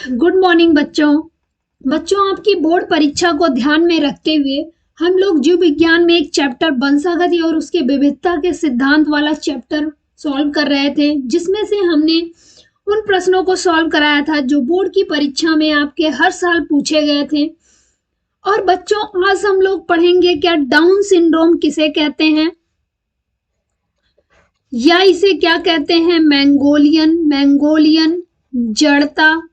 Good morning बच्चों आपकी board परीक्षा को ध्यान में रखते हुए हम लोग जीव विज्ञान में एक चैप्टर वंशागति और उसके विविधता के सिद्धांत वाला चैप्टर सॉल्व कर रहे थे, जिसमें से हमने उन प्रश्नों को सॉल्व कराया था जो बोर्ड की परीक्षा में आपके हर साल पूछे गए थे। और बच्चों आज हम लोग पढ़ेंगे क्या डाउन सिंड्रोम किसे कहते हैं, या इसे क्या कहते हैं मैंगोलियन जड़ता।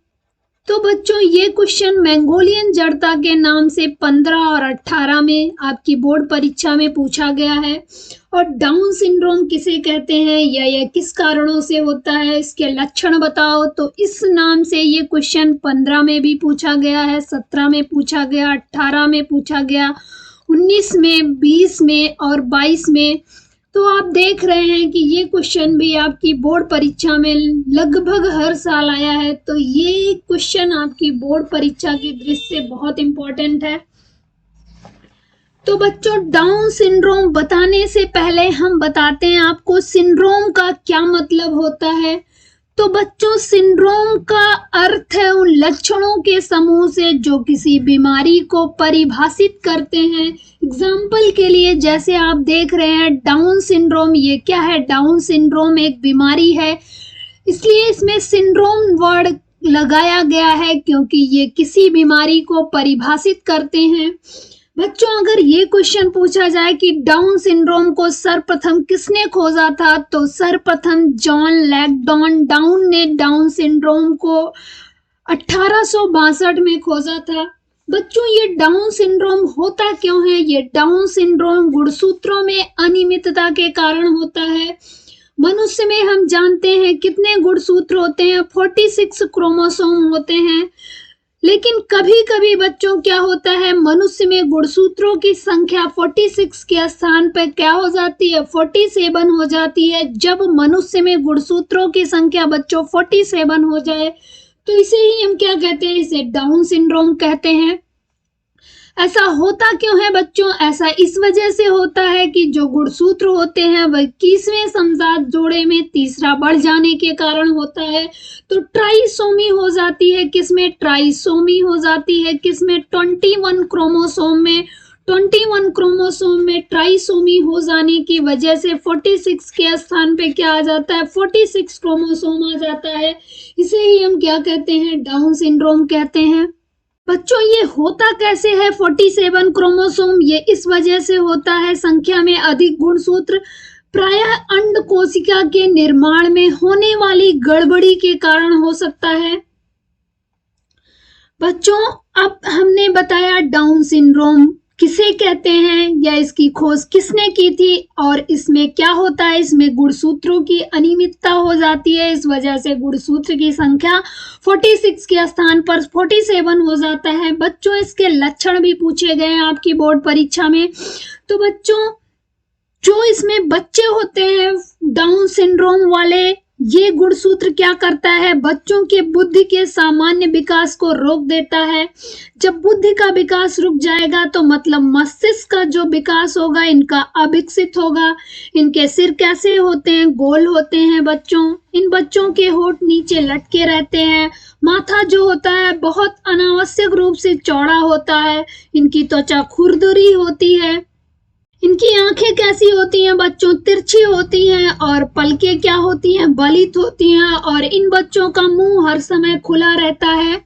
तो बच्चों ये क्वेश्चन मैंगोलियन जड़ता के नाम से 15 और 18 में आपकी बोर्ड परीक्षा में पूछा गया है। और डाउन सिंड्रोम किसे कहते हैं या यह किस कारणों से होता है, इसके लक्षण बताओ। तो इस नाम से ये क्वेश्चन 15 में भी पूछा गया है, 17 में पूछा गया, 18 में पूछा गया, 19 में, 20 में और 22 में। तो आप देख रहे हैं कि ये क्वेश्चन भी आपकी बोर्ड परीक्षा में लगभग हर साल आया है। तो ये क्वेश्चन आपकी बोर्ड परीक्षा की दृष्टि से बहुत इंपॉर्टेंट है। तो बच्चों डाउन सिंड्रोम बताने से पहले हम बताते हैं आपको सिंड्रोम का क्या मतलब होता है। तो बच्चों सिंड्रोम का अर्थ है उन लक्षणों के समूह से जो किसी बीमारी को परिभाषित करते हैं। एग्जाम्पल के लिए जैसे आप देख रहे हैं डाउन सिंड्रोम, ये क्या है, डाउन सिंड्रोम एक बीमारी है, इसलिए इसमें सिंड्रोम वर्ड लगाया गया है क्योंकि ये किसी बीमारी को परिभाषित करते हैं। बच्चों अगर ये क्वेश्चन पूछा जाए कि डाउन सिंड्रोम को सर्वप्रथम किसने खोजा था, तो सर्वप्रथम जॉन लैगडॉन डाउन ने डाउन सिंड्रोम को 1862 में खोजा था। बच्चों ये डाउन सिंड्रोम होता क्यों है, ये डाउन सिंड्रोम गुणसूत्रों में अनियमितता के कारण होता है। मनुष्य में हम जानते हैं कितने गुणसूत्र होते हैं, 46 क्रोमोसोम होते हैं। लेकिन कभी कभी बच्चों क्या होता है, मनुष्य में गुणसूत्रों की संख्या 46 के स्थान पर क्या हो जाती है, 47 हो जाती है। जब मनुष्य में गुणसूत्रों की संख्या बच्चों 47 हो जाए तो इसे ही हम क्या कहते हैं, इसे डाउन सिंड्रोम कहते हैं। ऐसा होता क्यों है बच्चों, ऐसा इस वजह से होता है कि जो गुणसूत्र होते हैं वह 21वें समजात जोड़े में तीसरा बढ़ जाने के कारण होता है। तो ट्राइसोमी हो जाती है, किसमें ट्राइसोमी हो जाती है, किसमें 21 क्रोमोसोम में, 21 क्रोमोसोम में ट्राइसोमी हो जाने की वजह से 46 के स्थान पे क्या आ जाता है, 46 क्रोमोसोम आ जाता है। इसे ही हम क्या कहते हैं, डाउन सिंड्रोम कहते हैं। बच्चों ये होता कैसे है 47 क्रोमोसोम, ये इस वजह से होता है संख्या में अधिक गुणसूत्र प्रायः अंड कोशिका के निर्माण में होने वाली गड़बड़ी के कारण हो सकता है। बच्चों अब हमने बताया डाउन सिंड्रोम किसे कहते हैं या इसकी खोज किसने की थी, और इसमें क्या होता है, इसमें गुणसूत्रों की अनियमितता हो जाती है। इस वजह से गुणसूत्र की संख्या 46 के स्थान पर 47 हो जाता है। बच्चों इसके लक्षण भी पूछे गए हैं आपकी बोर्ड परीक्षा में। तो बच्चों जो इसमें बच्चे होते हैं डाउन सिंड्रोम वाले, ये गुणसूत्र क्या करता है, बच्चों के बुद्धि के सामान्य विकास को रोक देता है। जब बुद्धि का विकास रुक जाएगा तो मतलब मस्तिष्क का जो विकास होगा इनका अविकसित होगा। इनके सिर कैसे होते हैं, गोल होते हैं बच्चों। इन बच्चों के होंठ नीचे लटके रहते हैं। माथा जो होता है बहुत अनावश्यक रूप से चौड़ा होता है। इनकी त्वचा खुरदरी होती है। इनकी आंखें कैसी होती हैं बच्चों, तिरछी होती हैं। और पलकें क्या होती हैं, बलित होती हैं। और इन बच्चों का मुंह हर समय खुला रहता है।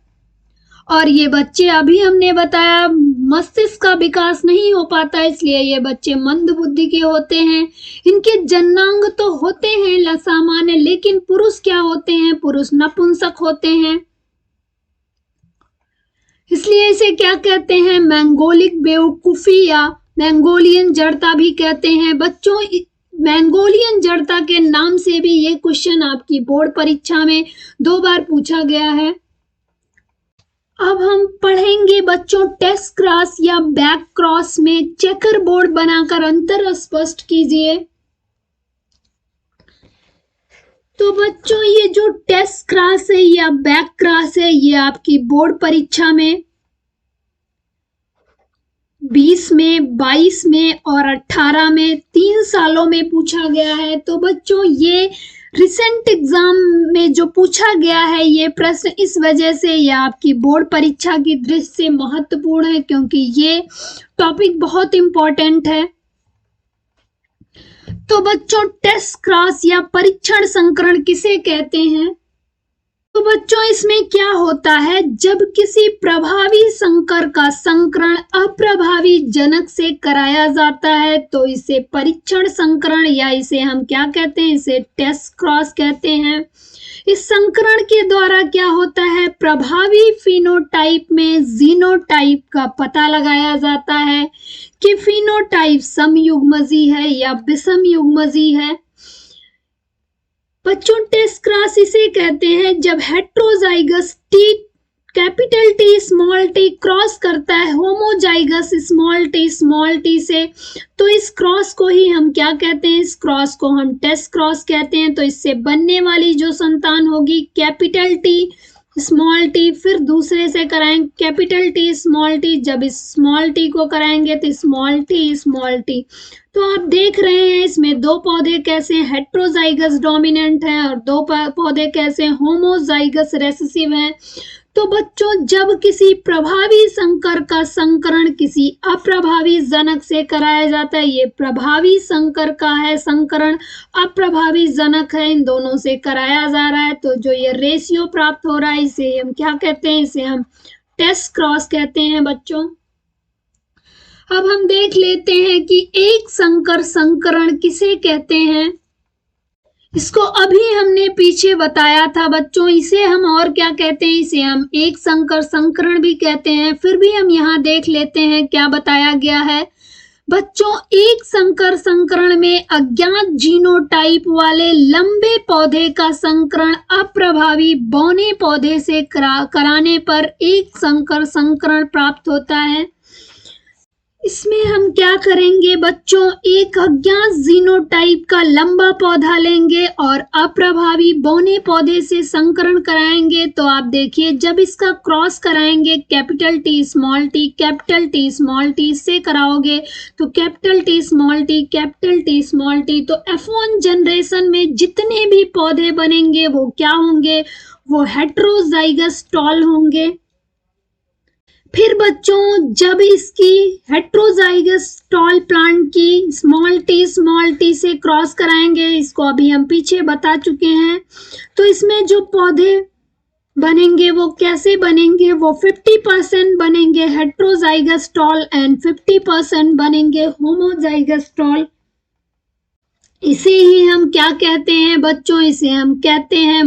और ये बच्चे अभी हमने बताया मस्तिष्क का विकास नहीं हो पाता, इसलिए ये बच्चे मंद बुद्धि के होते हैं। इनके जननांग तो होते हैं सामान्य, लेकिन पुरुष क्या होते हैं, पुरुष नपुंसक होते हैं। इसलिए इसे क्या कहते हैं, मैंगोलिक बेवकूफी या मैंगोलियन जड़ता भी कहते हैं। बच्चों मैंगोलियन जड़ता के नाम से भी ये क्वेश्चन आपकी बोर्ड परीक्षा में 2 बार पूछा गया है। अब हम पढ़ेंगे बच्चों टेस्ट क्रॉस या बैक क्रॉस में चेकर बोर्ड बनाकर अंतर स्पष्ट कीजिए। तो बच्चों ये जो टेस्ट क्रॉस है या बैक क्रॉस है, ये आपकी बोर्ड परीक्षा में 20 में, 22 में और 18 में 3 सालों में पूछा गया है। तो बच्चों ये रिसेंट एग्जाम में जो पूछा गया है ये प्रश्न, इस वजह से यह आपकी बोर्ड परीक्षा की दृष्टि से महत्वपूर्ण है, क्योंकि ये टॉपिक बहुत इंपॉर्टेंट है। तो बच्चों, टेस्ट क्रॉस या परीक्षण संकरण किसे कहते हैं? तो बच्चों, इसमें क्या होता है, जब किसी प्रभावी संकर का संकरण अप्रभावी जनक से कराया जाता है तो इसे परीक्षण संकरण या इसे हम क्या कहते हैं, इसे टेस्ट क्रॉस कहते हैं। इस संकरण के द्वारा क्या होता है, प्रभावी फिनोटाइप में जीनोटाइप का पता लगाया जाता है कि फिनोटाइप समयुग्मजी है या विषम युग्मजी है। बच्चों, टेस्ट क्रॉस इसे कहते हैं जब heterozygous T capital T small T cross करता है होमोजाइगस स्मॉल टी से, तो इस क्रॉस को ही हम क्या कहते हैं, इस क्रॉस को हम टेस्ट क्रॉस कहते हैं। तो इससे बनने वाली जो संतान होगी कैपिटल टी स्मॉल टी, फिर दूसरे से कराएंगे कैपिटल टी स्मॉल टी, जब इस स्मॉल टी को कराएंगे तो स्मॉल टी। तो आप देख रहे हैं इसमें दो पौधे कैसे हेट्रोजाइगस डोमिनेंट हैं और दो पौधे कैसे होमोजाइगस रेसेसिव हैं। तो बच्चों, जब किसी प्रभावी संकर का संकरण किसी अप्रभावी जनक से कराया जाता है, ये प्रभावी संकर का है संकरण, अप्रभावी जनक है, इन दोनों से कराया जा रहा है, तो जो ये रेशियो प्राप्त हो रहा है इसे हम क्या कहते हैं, इसे हम टेस्ट क्रॉस कहते हैं। बच्चों, अब हम देख लेते हैं कि एक संकर संकरण किसे कहते हैं। इसको अभी हमने पीछे बताया था बच्चों, इसे हम और क्या कहते हैं, इसे हम एक संकर संकरण भी कहते हैं। फिर भी हम यहाँ देख लेते हैं क्या बताया गया है। बच्चों, एक संकर संकरण में अज्ञात जीनोटाइप वाले लंबे पौधे का संकरण अप्रभावी बौने पौधे से कराने पर एक संकर संकरण प्राप्त होता है। इसमें हम क्या करेंगे बच्चों, एक अज्ञात जीनोटाइप का लंबा पौधा लेंगे और अप्रभावी बौने पौधे से संकरण कराएंगे। तो आप देखिए, जब इसका क्रॉस कराएंगे कैपिटल टी स्मॉल टी से कराओगे तो कैपिटल टी स्मॉल टी, तो F1 जनरेशन में जितने भी पौधे बनेंगे वो क्या होंगे, वो हेट्रोजाइगस टॉल होंगे। फिर बच्चों, जब इसकी हेट्रोजाइगस टॉल प्लांट की स्मॉल टी से क्रॉस कराएंगे, इसको अभी हम पीछे बता चुके हैं, तो इसमें जो पौधे बनेंगे वो कैसे बनेंगे, वो 50% बनेंगे हेट्रोजाइगस टॉल एंड 50% बनेंगे होमोजाइगस टॉल। इसे ही हम क्या कहते हैं बच्चों, इसे हम कहते हैं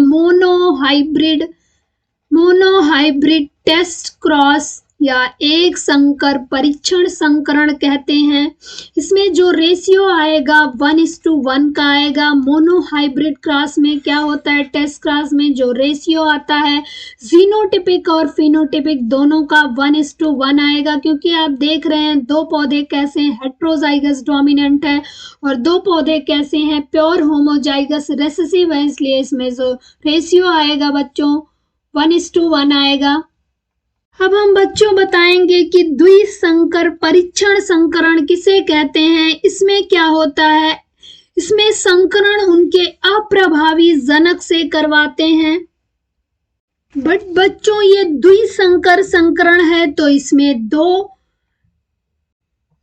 मोनोहाइब्रिड टेस्ट क्रॉस या एक संकर परीक्षण संकरण कहते हैं। इसमें जो रेशियो आएगा 1:1 का आएगा। मोनोहाइब्रिड क्रॉस में क्या होता है, टेस्ट क्रॉस में जो रेशियो आता है जीनोटिपिक और फिनोटिपिक दोनों का 1:1 आएगा, क्योंकि आप देख रहे हैं दो पौधे कैसे हेट्रोजाइगस डोमिनेंट है और दो पौधे कैसे हैं प्योर होमोजाइगस रेसेसिव है, इसलिए इसमें जो रेशियो आएगा बच्चों 1:1 आएगा। अब हम बच्चों बताएंगे कि द्विसंकर परीक्षण संकरण किसे कहते हैं। इसमें क्या होता है, इसमें संकरण उनके अप्रभावी जनक से करवाते हैं। बट बच्चों, ये द्विसंकर संकरण है तो इसमें दो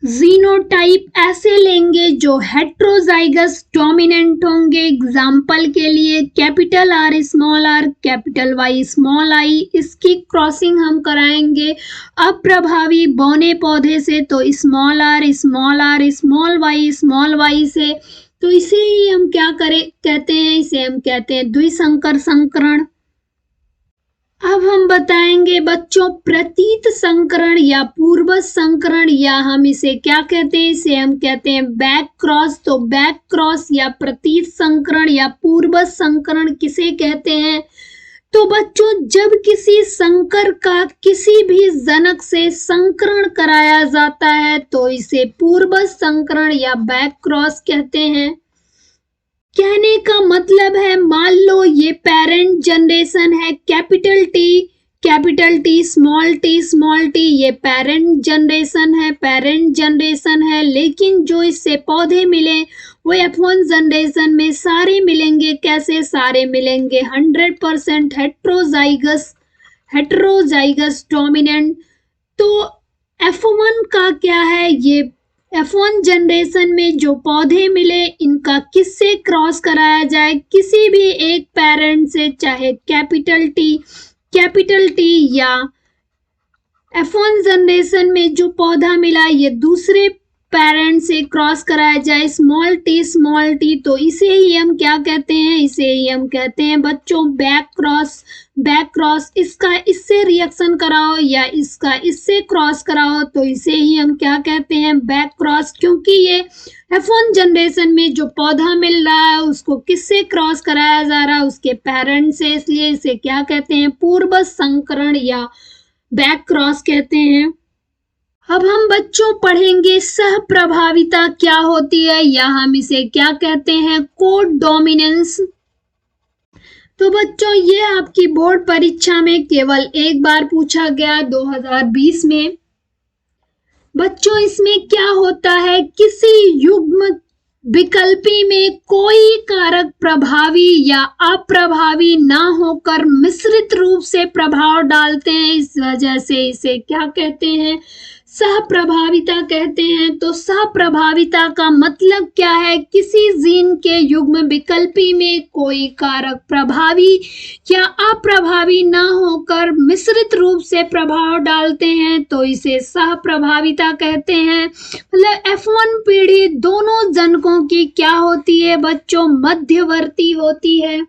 जीनोटाइप ऐसे लेंगे जो हेट्रोजाइगस डोमिनेंट होंगे। एग्जाम्पल के लिए capital R small r, capital Y small i, इसकी क्रॉसिंग हम कराएंगे अप्रभावी बौने पौधे से, तो स्मॉल r स्मॉल y से। तो इसे ही हम क्या कहते हैं, इसे हम कहते हैं द्विसंकर संकरण। अब हम बताएंगे बच्चों प्रतीत संकरण या पूर्वज संकरण, या हम इसे क्या कहते हैं, इसे हम कहते हैं बैक क्रॉस। तो बैक क्रॉस या प्रतीत संकरण या पूर्वज संकरण किसे कहते हैं। तो बच्चों, जब किसी संकर का किसी भी जनक से संकरण कराया जाता है तो इसे पूर्वज संकरण या बैक क्रॉस कहते हैं। कहने का मतलब है, मान लो ये पेरेंट जनरेशन है कैपिटल टी स्मॉल टी, ये पेरेंट जनरेशन है, लेकिन जो इससे पौधे मिले वो F1 जनरेशन में सारे मिलेंगे। कैसे सारे मिलेंगे? 100% हेट्रोजाइगस डोमिनेंट। तो F1 का क्या है? ये F1 जनरेशन में जो पौधे मिले इनका किससे क्रॉस कराया जाए? किसी भी एक पेरेंट से, चाहे कैपिटल टी या F1 जनरेशन में जो पौधा मिला ये दूसरे पेरेंट से क्रॉस कराया जाए, स्मॉल टी, तो इसे ही हम क्या कहते हैं? इसे ही हम कहते हैं बच्चों बैक क्रॉस। इसका इससे रिएक्शन कराओ या इसका इससे क्रॉस कराओ तो इसे ही हम क्या कहते हैं? Back cross. क्योंकि ये F1 जनरेशन में जो पौधा मिल रहा है उसको किससे क्रॉस कराया जा रहा है? उसके पेरेंट से, इसलिए इसे क्या कहते हैं? पूर्व संकरण या बैक क्रॉस कहते हैं। अब हम बच्चों पढ़ेंगे सहप्रभाविता क्या होती है या हम इसे क्या कहते हैं? Code dominance. तो बच्चों ये आपकी बोर्ड परीक्षा में केवल एक बार पूछा गया 2020 में। बच्चों इसमें क्या होता है? किसी युग्म विकल्पी में कोई कारक प्रभावी या अप्रभावी ना होकर मिश्रित रूप से प्रभाव डालते हैं, इस वजह से इसे क्या कहते हैं? सहप्रभाविता कहते हैं। तो सहप्रभाविता का मतलब क्या है? किसी जीन के युग्म विकल्पी में कोई कारक प्रभावी या अप्रभावी ना होकर मिश्रित रूप से प्रभाव डालते हैं तो इसे सहप्रभाविता कहते हैं। मतलब F1 पीढ़ी दोनों जनकों की क्या होती है बच्चों? मध्यवर्ती होती है।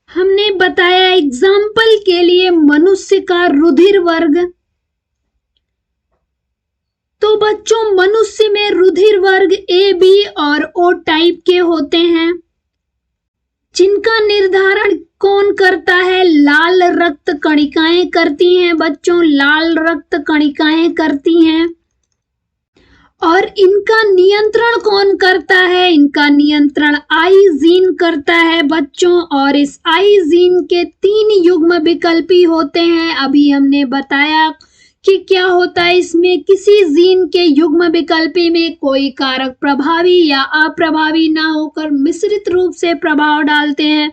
हमने बताया एग्जाम्पल के लिए मनुष्य का रुधिर वर्ग। तो बच्चों मनुष्य में रुधिर वर्ग A, B और O टाइप के होते हैं, जिनका निर्धारण कौन करता है? लाल रक्त कणिकाएं करती हैं बच्चों, लाल रक्त कणिकाएं करती हैं। और इनका नियंत्रण कौन करता है? इनका नियंत्रण आई जीन करता है बच्चों। और इस आई जीन के 3 युग्म विकल्पी होते हैं। अभी हमने बताया कि क्या होता है इसमें? किसी जीन के युग्म विकल्पी में कोई कारक प्रभावी या अप्रभावी ना होकर मिश्रित रूप से प्रभाव डालते हैं।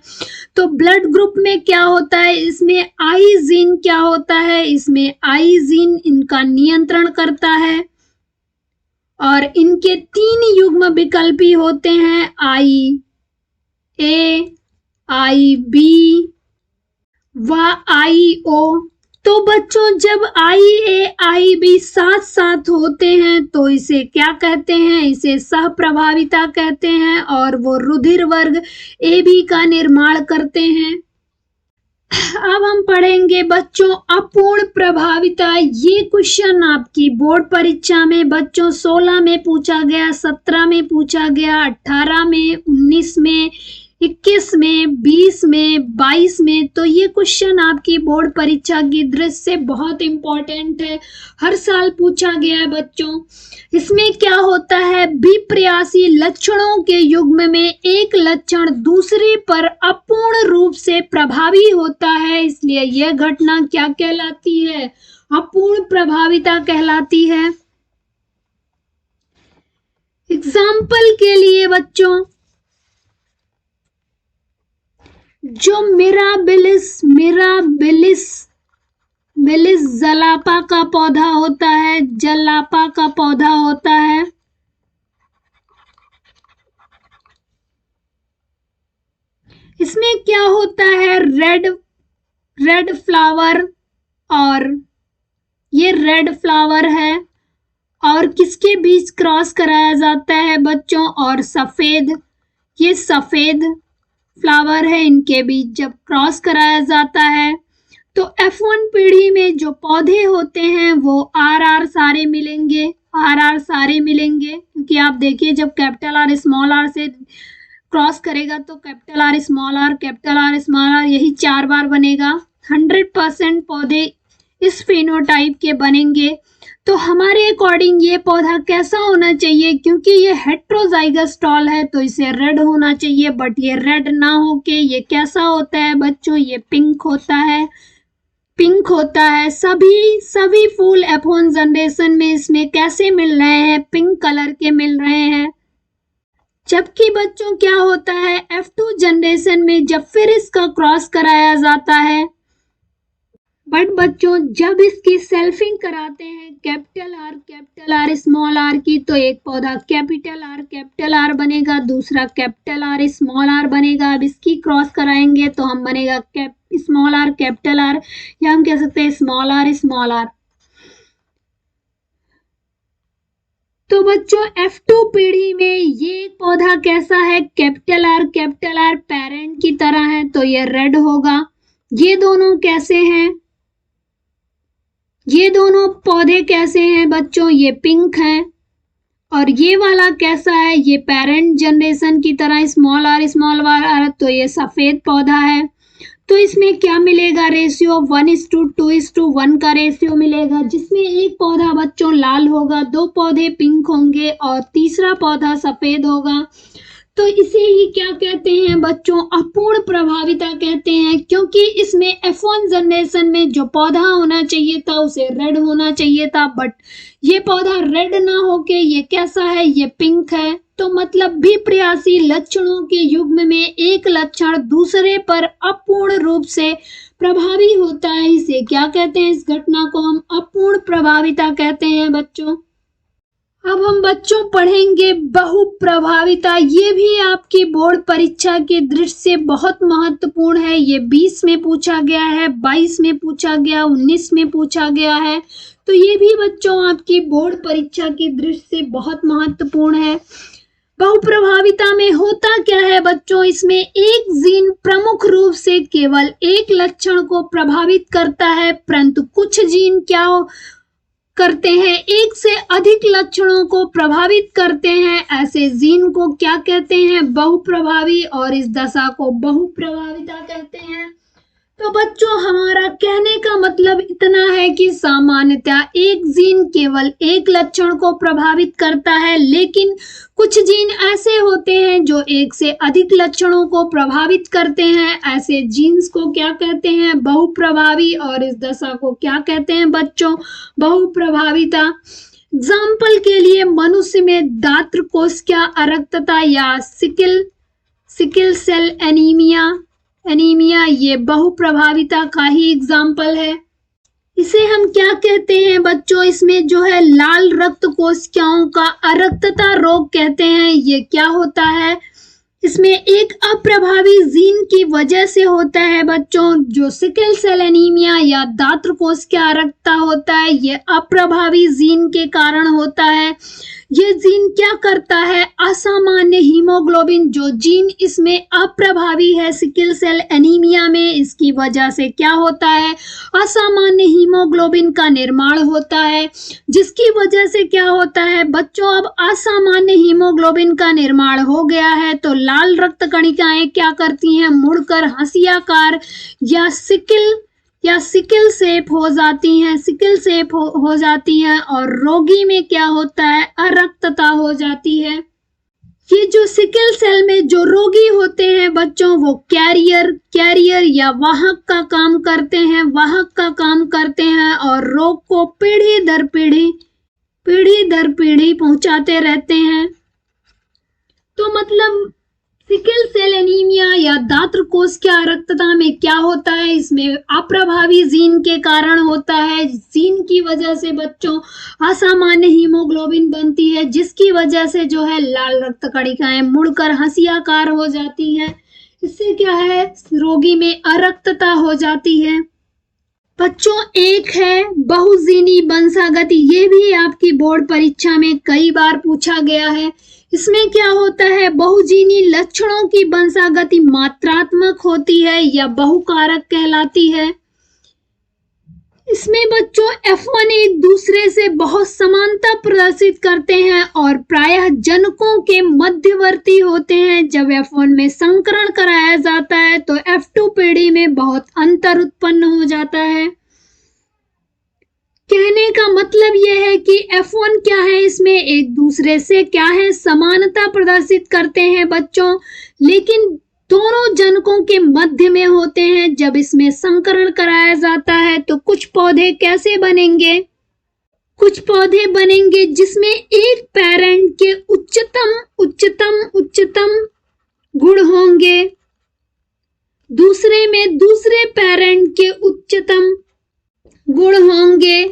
तो ब्लड ग्रुप में क्या होता है? इसमें आई जीन क्या होता है? इसमें आई जीन इनका नियंत्रण करता है। और इनके 3 युग्म विकल्पी होते हैं, आई ए, आई बी व आई ओ। तो बच्चों जब आई ए आई बी साथ साथ होते हैं तो इसे क्या कहते हैं? इसे सहप्रभाविता कहते हैं और वो रुधिर वर्ग ए बी का निर्माण करते हैं। अब हम पढ़ेंगे बच्चों अपूर्ण प्रभाविता। ये क्वेश्चन आपकी बोर्ड परीक्षा में बच्चों 16 में पूछा गया, 17 में पूछा गया, 18 में, 19 में, 21 में, 20 में, 22 में। तो ये क्वेश्चन आपकी बोर्ड परीक्षा की दृष्टि से बहुत इंपॉर्टेंट है, हर साल पूछा गया है बच्चों। इसमें क्या होता है? विप्रयासी लक्षणों के युग्म में एक लक्षण दूसरे पर अपूर्ण रूप से प्रभावी होता है, इसलिए यह घटना क्या कहलाती है? अपूर्ण प्रभाविता कहलाती है। एग्जाम्पल के लिए बच्चों जो मिराबिलिस जलापा का पौधा होता है, जलापा का पौधा होता है, इसमें क्या होता है? रेड फ्लावर, और ये रेड फ्लावर है और किसके बीच क्रॉस कराया जाता है बच्चों? और सफेद, ये सफेद फ्लावर है, इनके बीच जब क्रॉस कराया जाता है तो F1 पीढ़ी में जो पौधे होते हैं वो RR सारे मिलेंगे, RR सारे मिलेंगे। क्योंकि आप देखिए जब कैपिटल R स्मॉल r से क्रॉस करेगा तो capital R small r, capital R small r, यही 4 बार बनेगा। 100% पौधे इस फेनोटाइप के बनेंगे। तो हमारे अकॉर्डिंग ये पौधा कैसा होना चाहिए? क्योंकि ये हेट्रोजाइगस टॉल है तो इसे रेड होना चाहिए, बट ये रेड ना होके ये कैसा होता है बच्चों? ये पिंक होता है, पिंक होता है। सभी फूल F1 जनरेशन में इसमें कैसे मिल रहे हैं? पिंक कलर के मिल रहे हैं। जबकि बच्चों क्या होता है F2 जनरेशन में जब फिर इसका क्रॉस कराया जाता है, बट बच्चों जब इसकी सेल्फिंग कराते हैं कैपिटल आर स्मॉल आर की, तो एक पौधा कैपिटल आर बनेगा, दूसरा कैपिटल आर स्मॉल आर बनेगा। अब इसकी क्रॉस कराएंगे तो हम बनेगा स्मॉल आर कैपिटल आर, या हम कह सकते हैं स्मॉल आर। तो बच्चों F2 पीढ़ी में ये पौधा कैसा है, कैपिटल आर पेरेंट की तरह है, तो ये रेड होगा। ये दोनों कैसे हैं, ये दोनों पौधे कैसे हैं बच्चों, ये पिंक हैं। और ये वाला कैसा है, ये पेरेंट जनरेशन की तरह स्मॉल आर, तो ये सफेद पौधा है। तो इसमें क्या मिलेगा, रेशियो 1:2:1 का रेशियो मिलेगा, जिसमें एक पौधा बच्चों लाल होगा, 2 पौधे पिंक होंगे और तीसरा पौधा सफेद होगा। तो इसे ही क्या कहते हैं बच्चों, अपूर्ण प्रभाविता कहते हैं, क्योंकि इसमें F1 जनरेशन में जो पौधा होना चाहिए था उसे रेड होना चाहिए था, बट ये पौधा रेड ना होके ये कैसा है, ये पिंक है। तो मतलब भी प्रयासी लक्षणों के युग्म में एक लक्षण दूसरे पर अपूर्ण रूप से प्रभावी होता है, इसे क्या कहते हैं, इस घटना को हम अपूर्ण प्रभाविता कहते हैं बच्चों। अब हम बच्चों पढ़ेंगे बहुप्रभाविता। ये भी आपकी बोर्ड परीक्षा की दृष्टि से बहुत महत्वपूर्ण है। ये 20 में पूछा गया है, 22 में पूछा गया, 19 में पूछा गया है। तो ये भी बच्चों आपकी बोर्ड परीक्षा की दृष्टि से बहुत महत्वपूर्ण है। बहुप्रभाविता में होता क्या है बच्चों, इसमें एक जीन प्रमुख रूप से केवल एक लक्षण को प्रभावित करता है, परंतु कुछ जीन क्या करते हैं, एक से अधिक लक्षणों को प्रभावित करते हैं। ऐसे जीन को क्या कहते हैं, बहुप्रभावी, और इस दशा को बहुप्रभाविता कहते हैं। तो बच्चों हमारा कहने का मतलब इतना है कि सामान्यतः एक जीन केवल एक लक्षण को प्रभावित करता है, लेकिन कुछ जीन ऐसे होते हैं जो एक से अधिक लक्षणों को प्रभावित करते हैं। ऐसे जीन्स को क्या कहते हैं, बहुप्रभावी, और इस दशा को क्या कहते हैं बच्चों, बहुप्रभाविता। एग्जाम्पल के लिए मनुष्य में दात्र कोशिका अरक्तता या सिकिल सेल एनीमिया ये बहुप्रभाविता का ही एग्जाम्पल है। इसे हम क्या कहते हैं बच्चों, इसमें जो है लाल रक्त कोशिकाओं का अरक्तता रोग कहते हैं। ये क्या होता है, इसमें एक अप्रभावी जीन की वजह से होता है बच्चों। जो सिकल सेल एनीमिया या दात्र कोशिका अरक्तता होता है, ये अप्रभावी जीन के कारण होता है। ये जीन क्या करता है, असामान्य हीमोग्लोबिन, जो जीन इसमें अप्रभावी है सिकल सेल एनीमिया में, इसकी वजह से क्या होता है, असामान्य हीमोग्लोबिन का निर्माण होता है, जिसकी वजह से क्या होता है बच्चों, अब असामान्य हीमोग्लोबिन का निर्माण हो गया है तो लाल रक्त कणिकाएं क्या करती हैं, मुड़कर हंसियाकार या सिकल शेप हो जाती हैं, और रोगी में क्या होता है, अरक्तता हो जाती है। ये जो सिकल सेल में जो रोगी होते हैं बच्चों, वो कैरियर या वाहक का काम करते हैं और रोग को पीढ़ी दर पीढ़ी पहुंचाते रहते हैं। तो मतलब सिकल सेल एनीमिया या दात्र कोशिका अरक्तता में क्या होता है, इसमें अप्रभावी जीन के कारण होता है। जीन की वजह से बच्चों असामान्य हीमोग्लोबिन बनती है, जिसकी वजह से जो है लाल रक्त कणिकाएं मुड़कर हंसियाकार हो जाती हैं। इससे क्या है, रोगी में अरक्तता हो जाती है। बच्चों एक है बहुजीनी वंशागति, ये भी आपकी बोर्ड परीक्षा में कई बार पूछा गया है। इसमें क्या होता है, बहुजीनी लक्षणों की वंशागति मात्रात्मक होती है या बहुकारक कहलाती है। इसमें बच्चों F1 एक दूसरे से बहुत समानता प्रदर्शित करते हैं और प्रायः जनकों के मध्यवर्ती होते हैं। जब F1 में संकरण कराया जाता है तो F2 पीढ़ी में बहुत अंतर उत्पन्न हो जाता है। कहने का मतलब यह है कि F1 क्या है, इसमें एक दूसरे से क्या है, समानता प्रदर्शित करते हैं बच्चों, लेकिन दोनों जनकों के मध्य में होते हैं। जब इसमें संकरण कराया जाता है तो कुछ पौधे कैसे बनेंगे, कुछ पौधे बनेंगे जिसमें एक पेरेंट के उच्चतम उच्चतम उच्चतम गुण होंगे, दूसरे में दूसरे पेरेंट के उच्चतम गुण होंगे,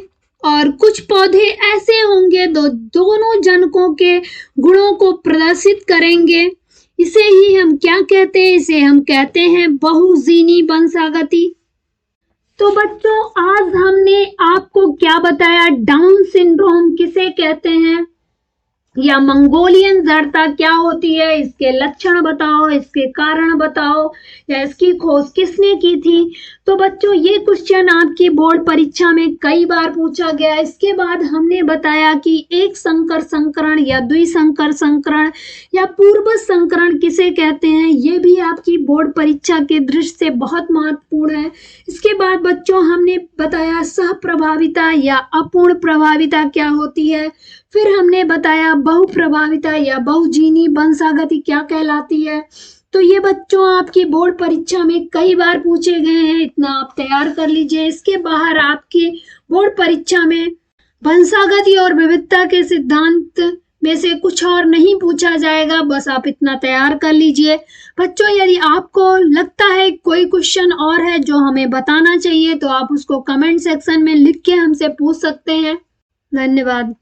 और कुछ पौधे ऐसे होंगे दोनों जनकों के गुणों को प्रदर्शित करेंगे। इसे ही हम क्या कहते हैं? इसे हम कहते हैं बहुजीनी वंशागति। तो बच्चों, आज हमने आपको क्या बताया? डाउन सिंड्रोम किसे कहते हैं, या मंगोलियन जड़ता क्या होती है, इसके लक्षण बताओ, इसके कारण बताओ, या इसकी खोज किसने की थी। तो बच्चों, ये क्वेश्चन आपकी बोर्ड परीक्षा में कई बार पूछा गया। इसके बाद हमने बताया कि एक संकर संकरण या द्विसंकर संकरण या पूर्व संकरण किसे कहते हैं, ये भी आपकी बोर्ड परीक्षा के दृष्टि से बहुत महत्वपूर्ण है। इसके बाद बच्चों, हमने बताया सहप्रभाविता या अपूर्ण प्रभाविता क्या होती है। फिर हमने बताया बहुप्रभाविता या बहुजीनी वंशागति क्या कहलाती है। तो ये बच्चों आपकी बोर्ड परीक्षा में कई बार पूछे गए हैं, इतना आप तैयार कर लीजिए। इसके बाहर आपकी बोर्ड परीक्षा में वंशागति और विविधता के सिद्धांत में से कुछ और नहीं पूछा जाएगा, बस आप इतना तैयार कर लीजिए। बच्चों, यदि आपको लगता है कोई क्वेश्चन और है जो हमें बताना चाहिए तो आप उसको कमेंट सेक्शन में लिख के हमसे पूछ सकते हैं। धन्यवाद।